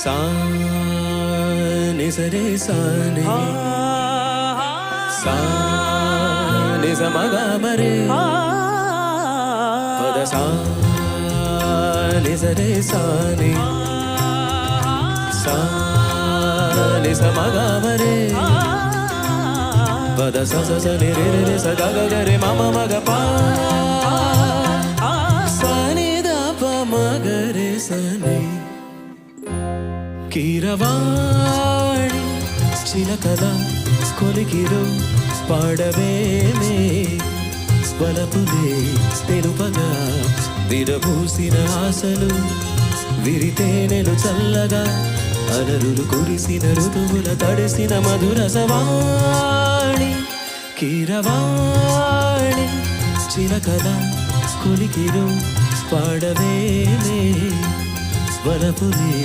సా ని సరే సా ని సా ని స మ గ మ రే పద సా ని సరే సా ని సా ని స మ గ మ రే పద స స స ని రే రే రే స గ గ గ రే మ మ మ గ ప స ని ద ప మ గ రే స ని కీరవాణి చిలకల కొలికిరు పాడవేమే వలపులే తెలుపగా విరబూసిన ఆశలు విరితేనెలు చల్లగా అలరులు కురిసిన ఋతువుల తడిసిన మధుర సవాణి కీరవాణి చిలకల కొలికిరు పాడవేమే వలపులే